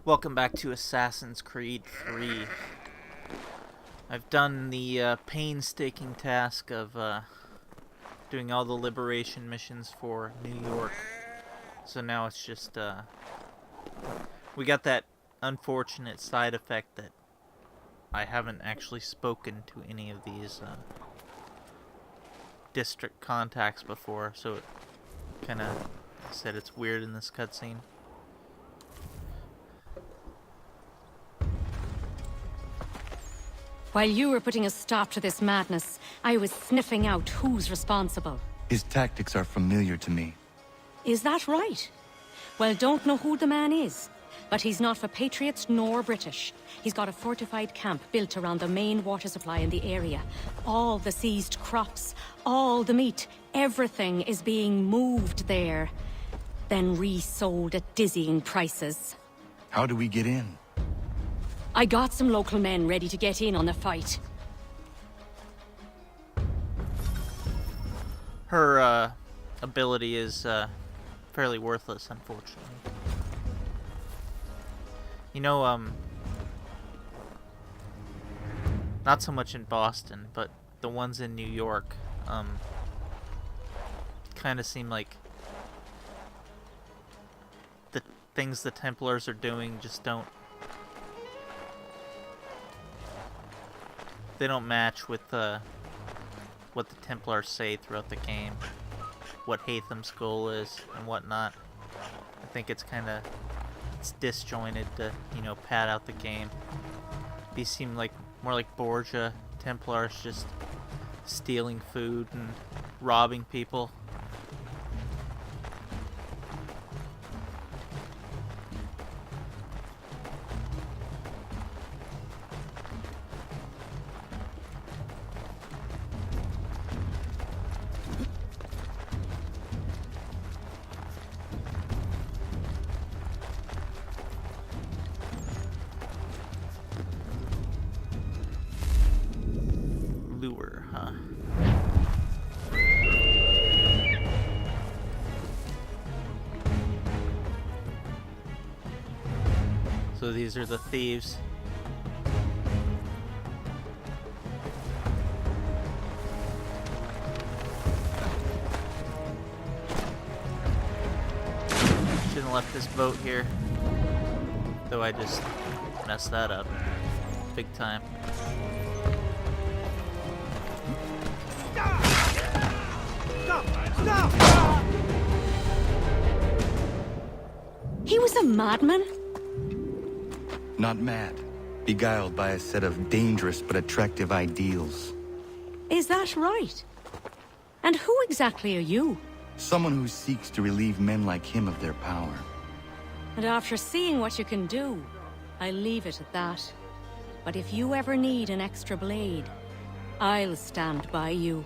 Welcome back to Assassin's Creed 3. I've done the painstaking task of doing all the liberation missions for New York. So now it's just, we got that unfortunate side effect that I haven't actually spoken to any of these district contacts before, so it kind of, like I said, it's weird in this cutscene. While you were putting a stop to this madness, I was sniffing out who's responsible. His tactics are familiar to me. Is that right? Well, don't know who the man is, but he's not for Patriots nor British. He's got a fortified camp built around the main water supply in the area. All the seized crops, all the meat, everything is being moved there, then resold at dizzying prices. How do we get in? I got some local men ready to get in on the fight. Her ability is fairly worthless, unfortunately. You know, not so much in Boston, but the ones in New York, kind of seem like the things the Templars are doing just don't... They don't match with what the Templars say throughout the game, what Hatham's goal is and whatnot. I think it's kind of disjointed to, you know, pad out the game. These seem like more like Borgia Templars, just stealing food and robbing people. Lure, huh? So these are the thieves. Shouldn't have left this boat here. Though I just messed that up. Big time. He was a madman? Not mad. Beguiled by a set of dangerous but attractive ideals. Is that right? And who exactly are you? Someone who seeks to relieve men like him of their power. And after seeing what you can do, I'll leave it at that. But if you ever need an extra blade, I'll stand by you.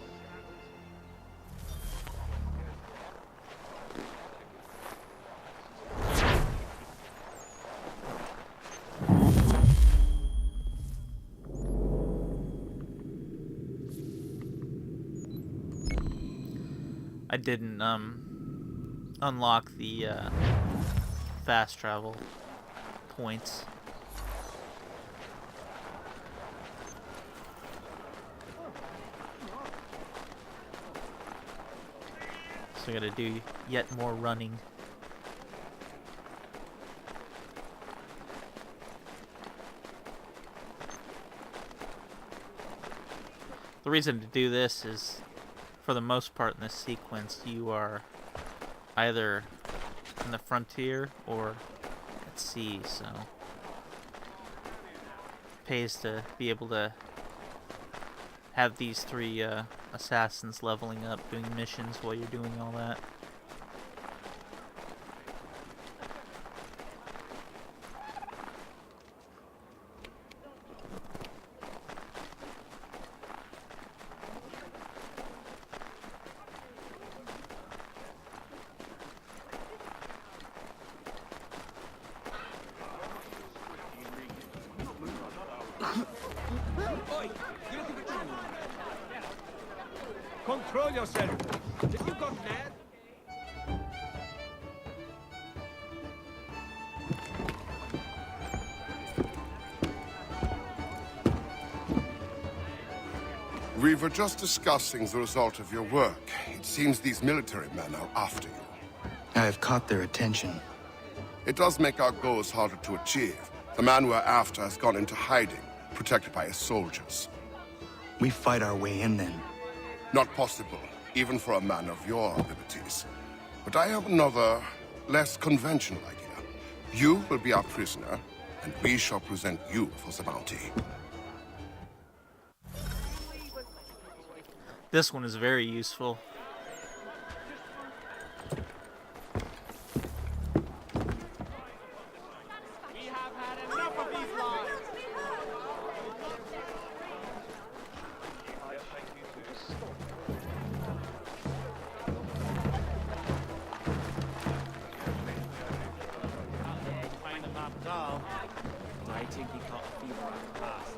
I didn't unlock the fast travel points. So I gotta do yet more running. The reason to do this is, for the most part in this sequence, you are either in the frontier or at sea, so it pays to be able to have these three assassins leveling up, doing missions while you're doing all that. Control yourself. Have you gone mad? We were just discussing the result of your work. It seems these military men are after you. I have caught their attention. It does make our goals harder to achieve. The man we're after has gone into hiding, protected by his soldiers. We fight our way in then. Not possible, even for a man of your abilities. But I have another, less conventional idea. You will be our prisoner, and we shall present you for the bounty. This one is very useful. We have had enough of these lies. Find them up dull. I think he caught fever on the past.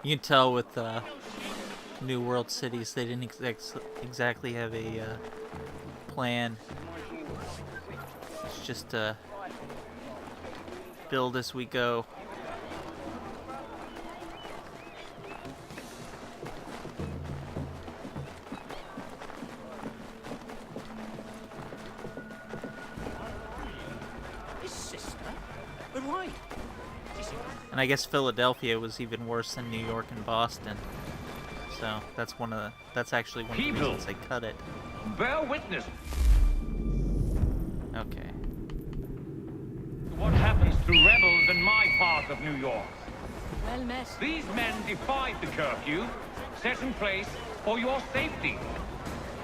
You can tell with New World Cities, they didn't exactly have a plan. It's just build as we go. His sister? But why? And I guess Philadelphia was even worse than New York and Boston. So that's actually one of the reasons they cut it. Bear witness Okay. to what happens to rebels in my part of New York. Well met. These men defied the curfew set in place for your safety.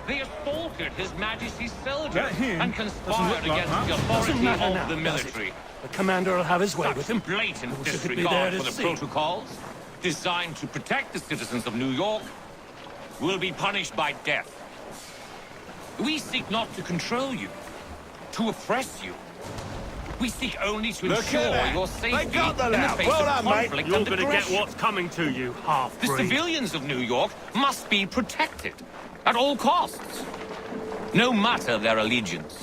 They assaulted His Majesty's soldiers and conspired against the authority of the military. The commander will have his way with him. Blatant Who should be there disregard to for the see? protocols, designed to protect the citizens of New York, will be punished by death. We seek not to control you, to oppress you. We seek only to ensure your safety in the face of conflict and aggression. what's coming to you, half-breed. The civilians of New York must be protected at all costs, no matter their allegiance.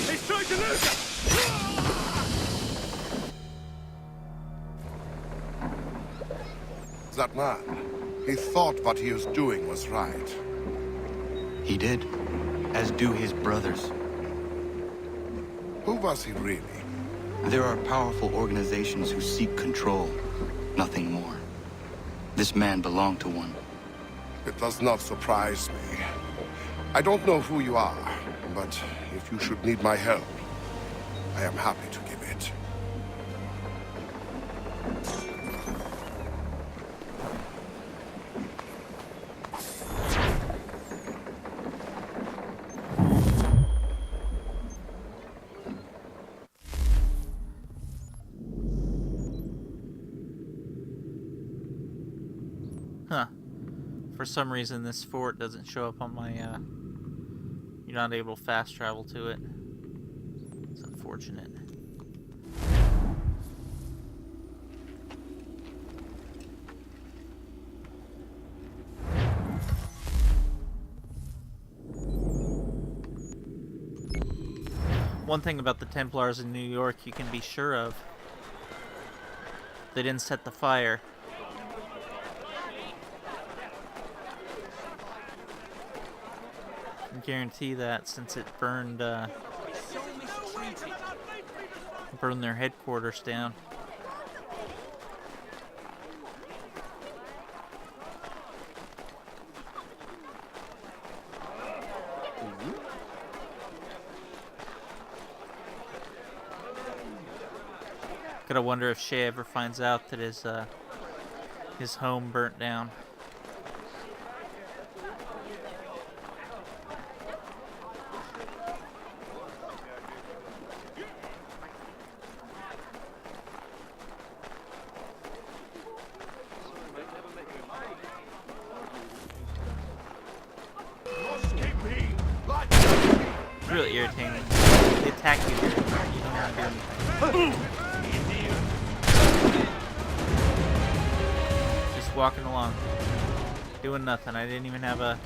He's trying to lose us! That man, he thought what he was doing was right. He did, as do his brothers. Who was he really? There are powerful organizations who seek control, nothing more. This man belonged to one. It does not surprise me. I don't know who you are, but if you should need my help, I am happy to give it. Huh. For some reason, this fort doesn't show up on my, you're not able to fast travel to it. It's unfortunate. One thing about the Templars in New York you can be sure of. They didn't set the fire. I can guarantee that since it burned their headquarters down. Gotta wonder if Shay ever finds out that his home burnt down. It's really irritating. They attack you here. You don't have to do anything. Just walking along. Doing nothing. I didn't even have a...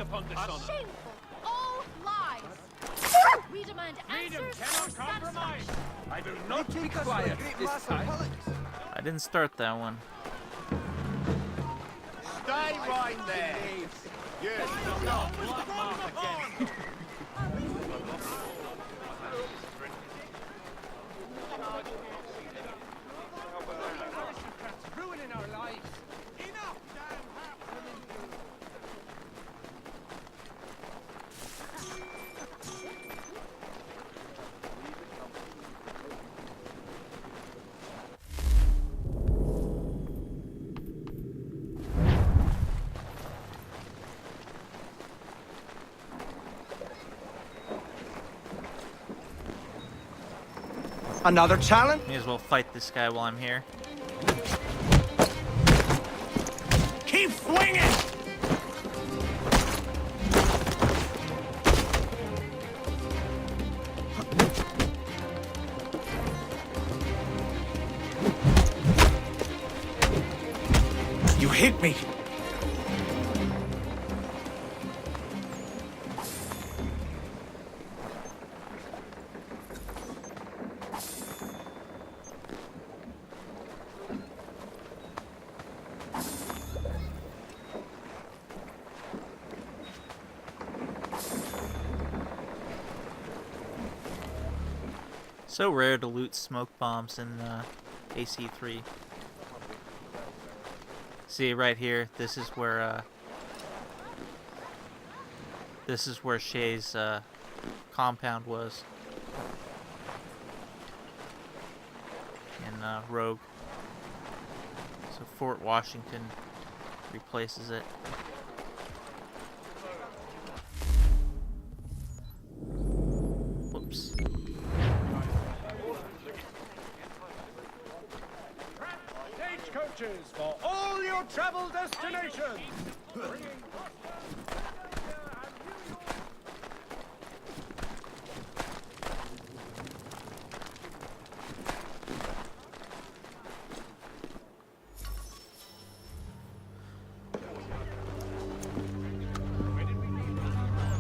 Upon dishonor. Shameful. All lies. We demand Freedom answers. cannot or compromise. satisfaction. I do not keep quiet this time. I didn't start that one. Stay right there. Yes, ruining our lives. Enough, Another challenge? May as well fight this guy while I'm here. Keep swinging! You hit me. So rare to loot smoke bombs in AC3. See right here, this is where Shay's compound was in Rogue. So Fort Washington replaces it. Whoops. Stagecoaches for all your travel destinations!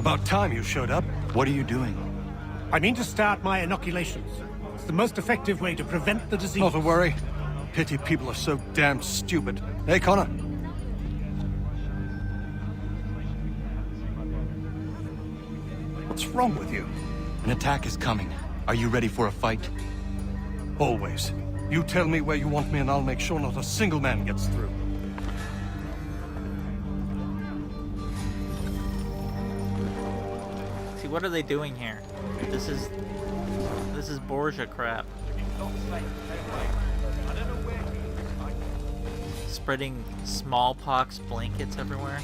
About time you showed up. What are you doing? I mean to start my inoculations. It's the most effective way to prevent the disease. Not to worry. Pity people are so damn stupid. Hey, Connor. What's wrong with you? An attack is coming. Are you ready for a fight? Always. You tell me where you want me and I'll make sure not a single man gets through. See, what are they doing here? This is Borgia crap. Spreading smallpox blankets everywhere.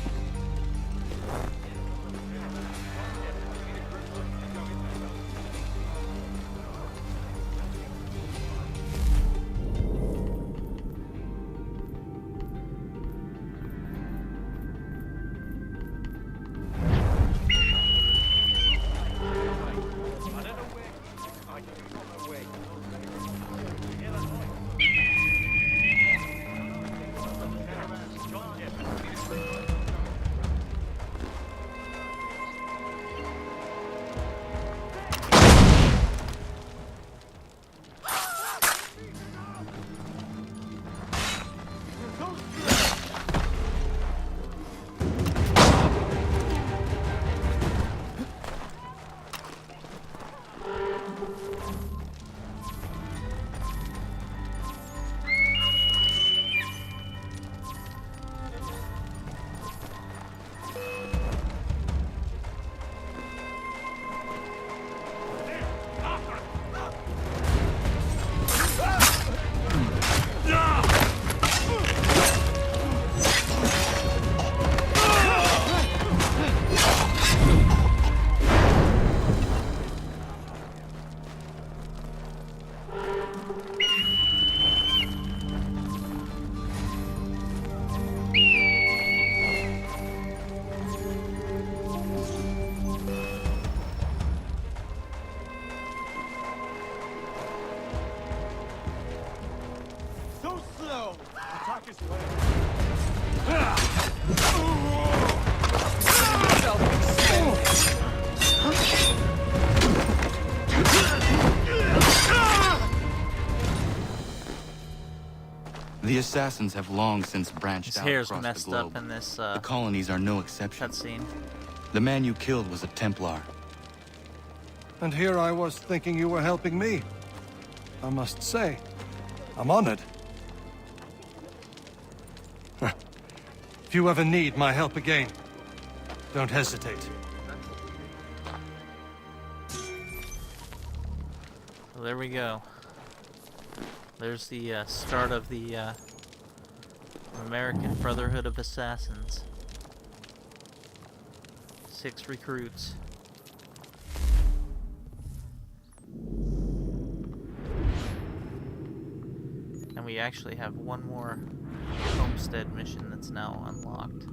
The assassins have long since branched His out hair's across messed the globe. up in this The colonies are no exception. cutscene. The man you killed was a Templar. And here I was thinking you were helping me. I must say, I'm honored. If you ever need my help again, don't hesitate. Well, there we go. There's the start of the American Brotherhood of Assassins. 6 recruits. And we actually have one more homestead mission that's now unlocked.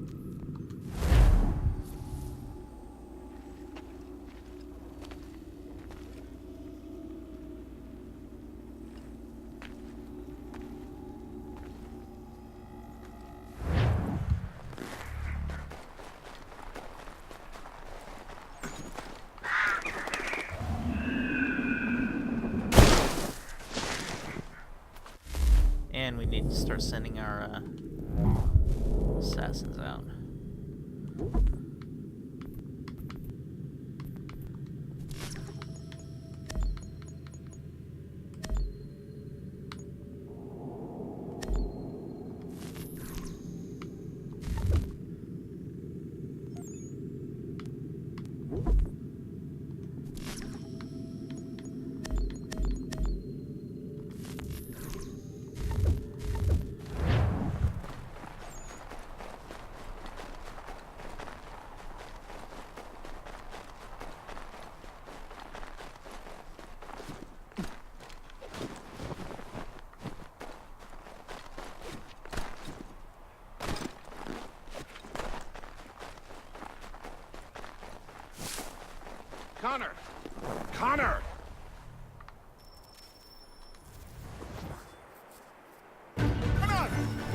And we need to start sending our assassins out. Connor! Connor! Come on!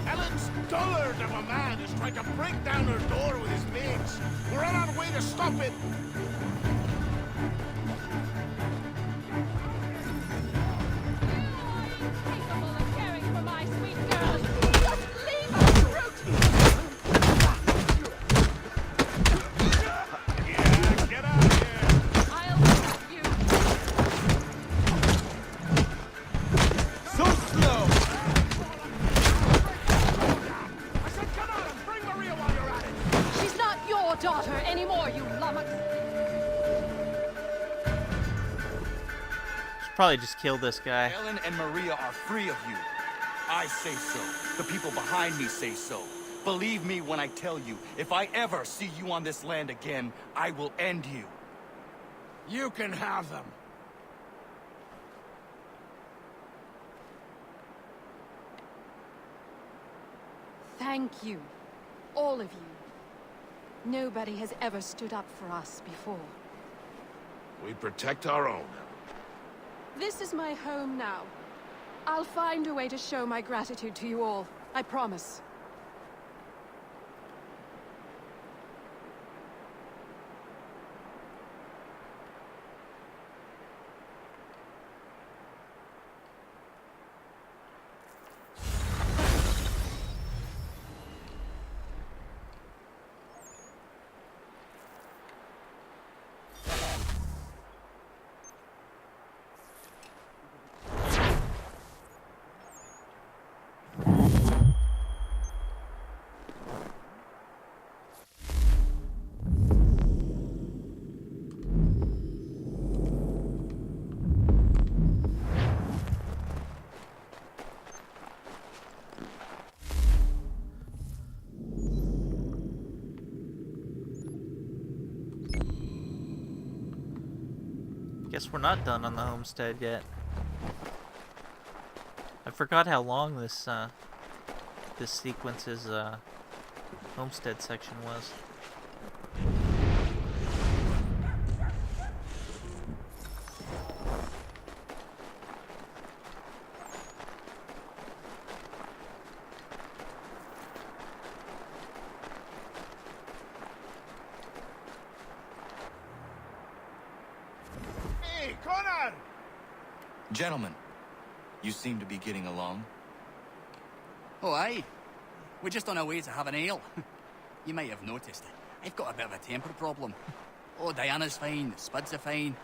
Ellen's dullard of a man is trying to break down her door with his mates. We're on our way to stop it. Capable of caring for my sweet girl. Just leave her fruit. Yeah, get out of here! I'll help you. So slow! I said come on and bring Maria while you're at it! She's not your daughter anymore, you lummox. Should probably just kill this guy. Ellen and Maria are free of you. I say so. The people behind me say so. Believe me when I tell you, if I ever see you on this land again, I will end you. You can have them. Thank you, all of you. Nobody has ever stood up for us before. We protect our own. This is my home now. I'll find a way to show my gratitude to you all. I promise. Guess we're not done on the homestead yet. I forgot how long this this sequence's homestead section was. Gentlemen, you seem to be getting along. Oh, aye. We're just on our way to have an ale. You might have noticed, I've got a bit of a temper problem. Oh, Diana's fine, the Spuds are fine.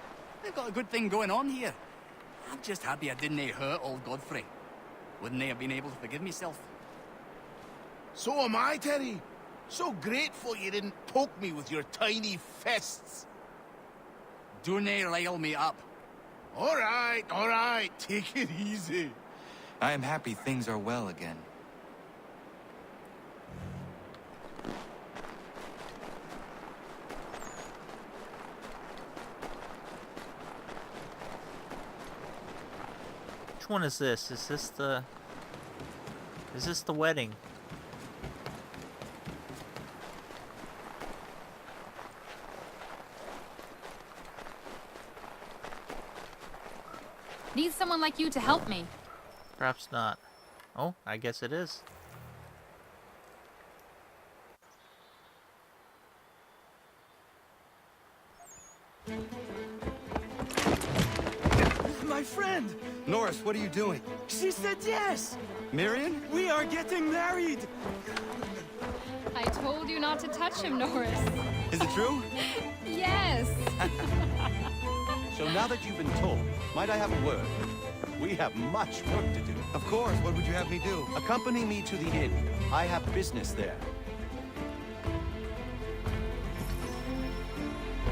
They've got a good thing going on here. I'm just happy I didn't hurt old Godfrey. Wouldn't they have been able to forgive myself? So am I, Terry. So grateful you didn't poke me with your tiny fists. Don't rile me up. All right. Take it easy. I am happy things are well again. Which one is this? Is this the wedding? Need someone like you to help me. Perhaps not. Oh, I guess it is. My friend! Norris, what are you doing? She said yes! Marion? We are getting married! I told you not to touch him, Norris. Is it true? Yes. So now that you've been told, might I have a word? We have much work to do. Of course, what would you have me do? Accompany me to the inn. I have business there.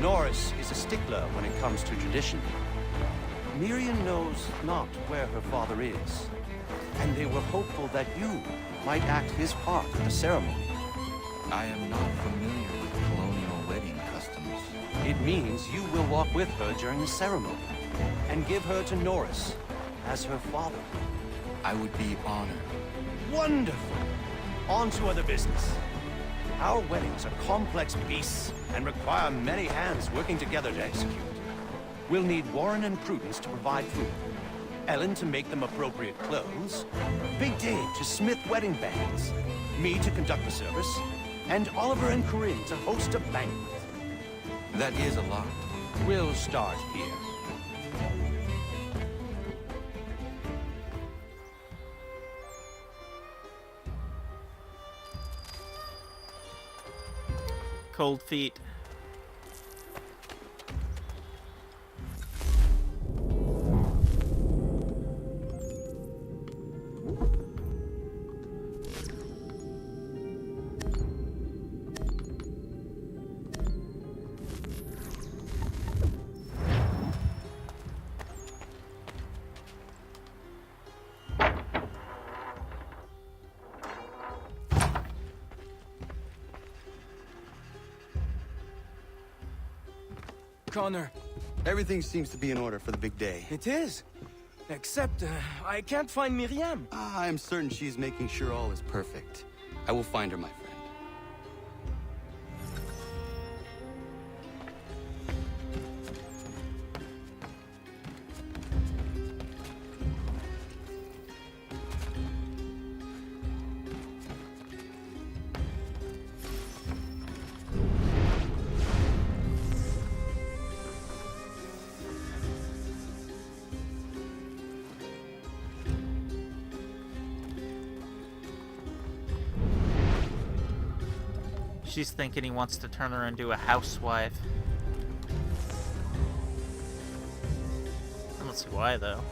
Norris is a stickler when it comes to tradition. Miriam knows not where her father is, and they were hopeful that you might act his part at the ceremony. I am not familiar with colonial wedding customs. It means you will walk with her during the ceremony, and give her to Norris as her father. I would be honored. Wonderful! On to other business. Our weddings are complex beasts and require many hands working together to execute. We'll need Warren and Prudence to provide food, Ellen to make them appropriate clothes, Big Dave to smith wedding bands, me to conduct the service, and Oliver and Corinne to host a banquet. That is a lot. We'll start here. Cold feet. Connor. Everything seems to be in order for the big day. It is. Except, I can't find Miriam. I am certain she's making sure all is perfect. I will find her, my friend. She's thinking he wants to turn her into a housewife. I don't see why, though.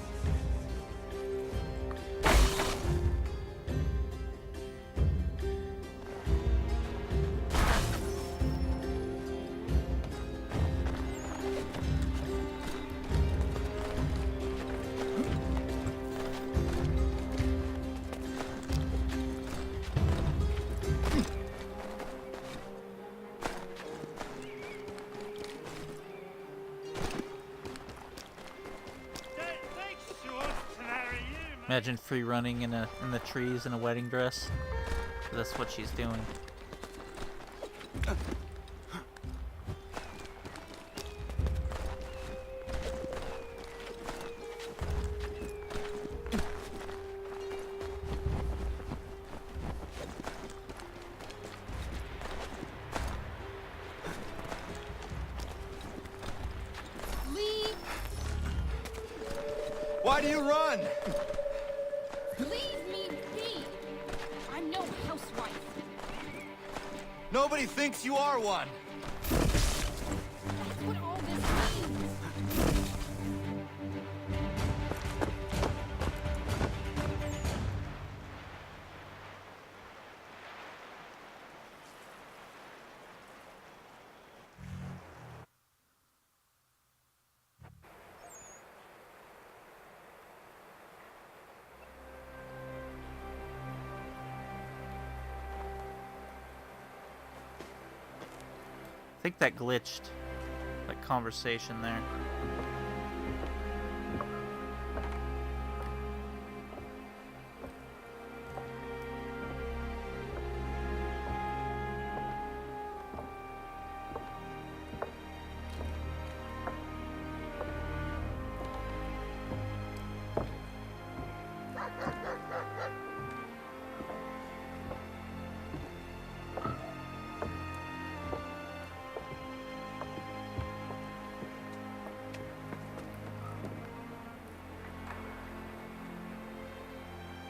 Imagine free running in the trees in a wedding dress. So that's what she's doing. Why do you run? Leave me be! I'm no housewife. Nobody thinks you are one. That's what all this means. I think that glitched. That conversation there.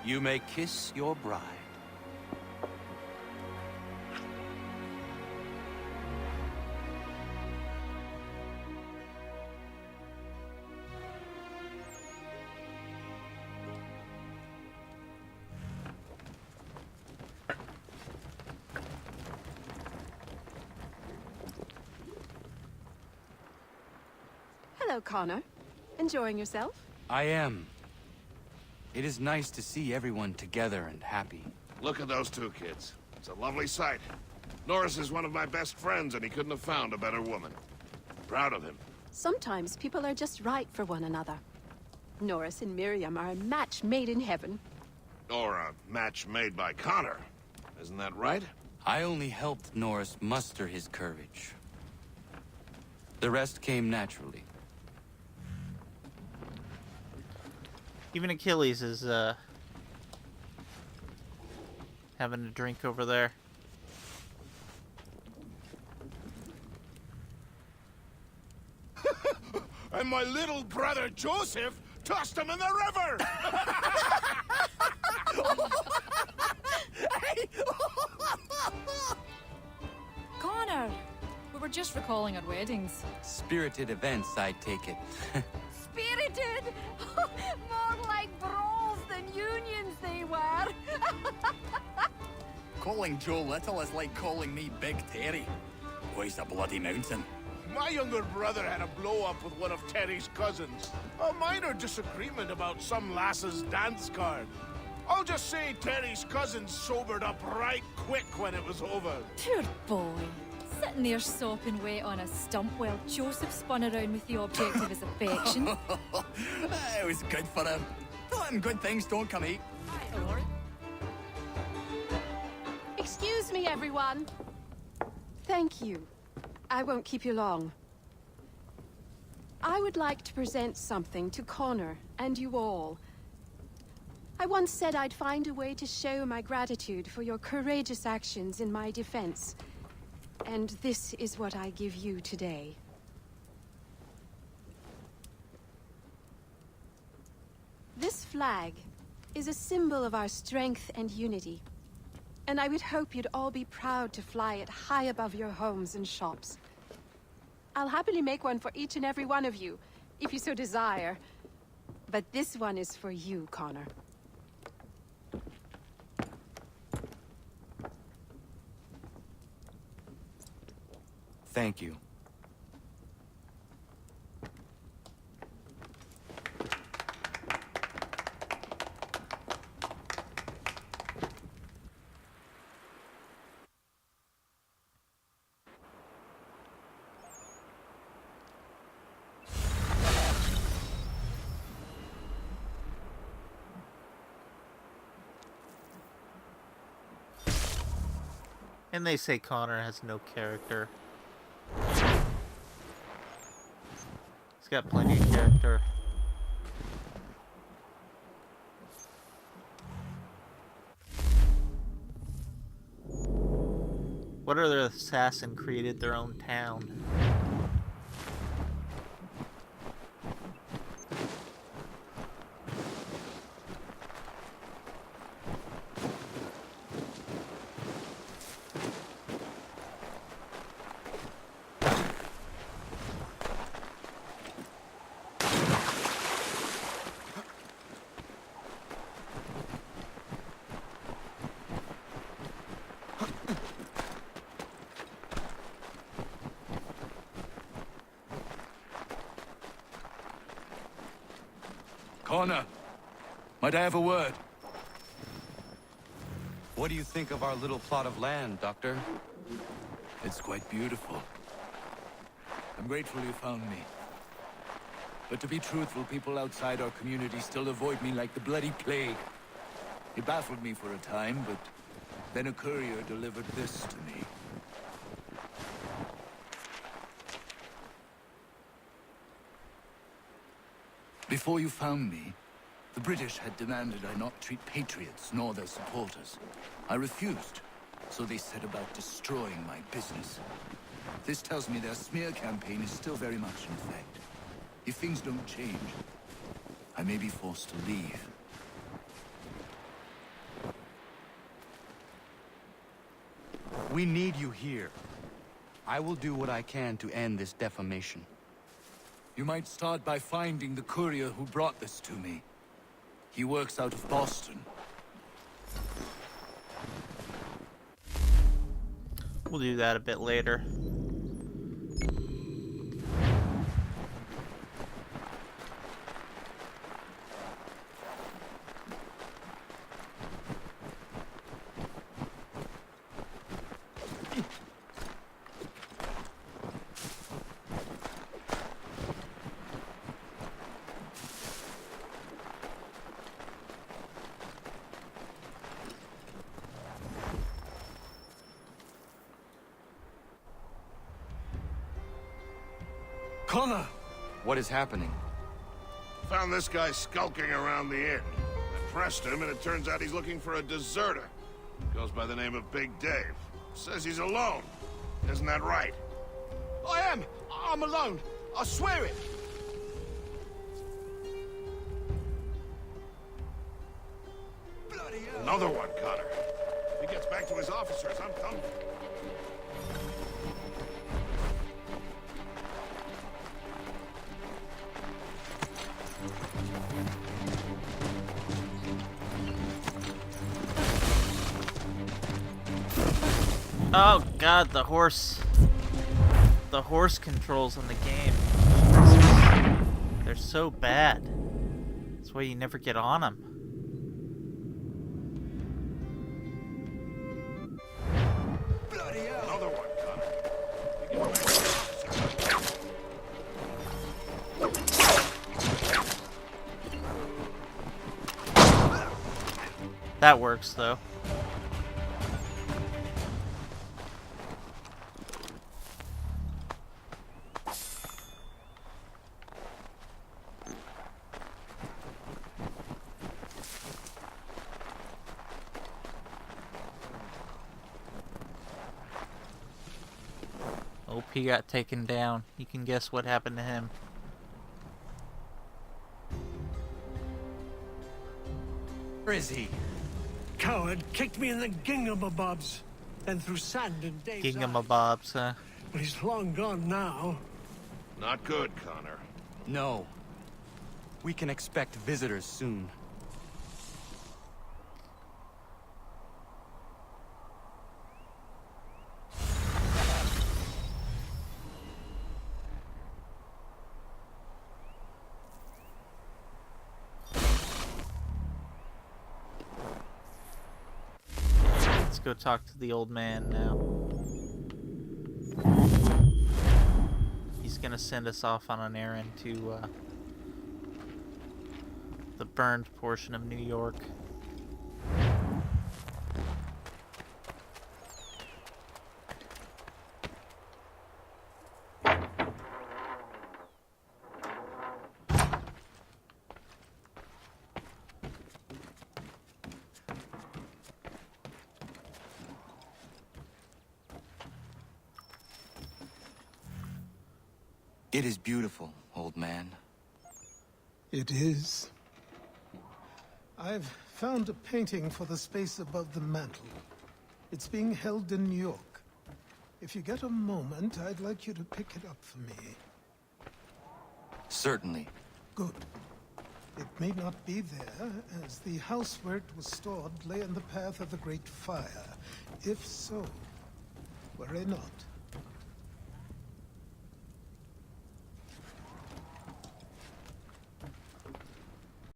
You may kiss your bride. Hello, Connor. Enjoying yourself? I am. It is nice to see everyone together and happy. Look at those two kids. It's a lovely sight. Norris is one of my best friends, and he couldn't have found a better woman. Proud of him. Sometimes people are just right for one another. Norris and Miriam are a match made in heaven. Or a match made by Connor. Isn't that right? I only helped Norris muster his courage. The rest came naturally. Even Achilles is having a drink over there. And my little brother Joseph tossed him in the river! Connor! We were just recalling our weddings. Spirited events, I take it. Spirited! More like brawls than unions they were. Calling Joe Little is like calling me Big Terry. Oh, he's a bloody mountain. My younger brother had a blow-up with one of Terry's cousins. A minor disagreement about some lass's dance card. I'll just say Terry's cousins sobered up right quick when it was over. Poor boy. Sitting there sopping wet on a stump while Joseph spun around with the object of his affection. It was good for him. Thought him good things don't come easy. Excuse me, everyone. Thank you. I won't keep you long. I would like to present something to Connor and you all. I once said I'd find a way to show my gratitude for your courageous actions in my defense. And this is what I give you today. This flag is a symbol of our strength and unity. And I would hope you'd all be proud to fly it high above your homes and shops. I'll happily make one for each and every one of you, if you so desire. But this one is for you, Connor. Thank you. And they say Connor has no character. He's got plenty of character. What other assassin created their own town? Connor, might I have a word? What do you think of our little plot of land, Doctor? It's quite beautiful. I'm grateful you found me. But to be truthful, people outside our community still avoid me like the bloody plague. It baffled me for a time, but then a courier delivered this to me. Before you found me, the British had demanded I not treat patriots nor their supporters. I refused, so they set about destroying my business. This tells me their smear campaign is still very much in effect. If things don't change, I may be forced to leave. We need you here. I will do what I can to end this defamation. You might start by finding the courier who brought this to me. He works out of Boston. We'll do that a bit later. Connor! What is happening? Found this guy skulking around the inn. I pressed him, and it turns out he's looking for a deserter. Goes by the name of Big Dave. Says he's alone. Isn't that right? I am! I'm alone! I swear it! Another one, Connor. If he gets back to his officers, I'm done. Oh god, the horse controls in the game. They're so bad. That's why you never get on them. Another one, Connor. That works though. He got taken down. You can guess what happened to him. Where is he? Coward kicked me in the gingamabobs, then threw sand in Dave's eyes. Gingamabobs, huh? But he's long gone now. Not good, Connor. No. We can expect visitors soon. Let's go talk to the old man now. He's gonna send us off on an errand to the burned portion of New York. It is beautiful, old man. It is. I've found a painting for the space above the mantle. It's being held in New York. If you get a moment, I'd like you to pick it up for me. Certainly. Good. It may not be there, as the house where it was stored lay in the path of the Great Fire. If so, worry not.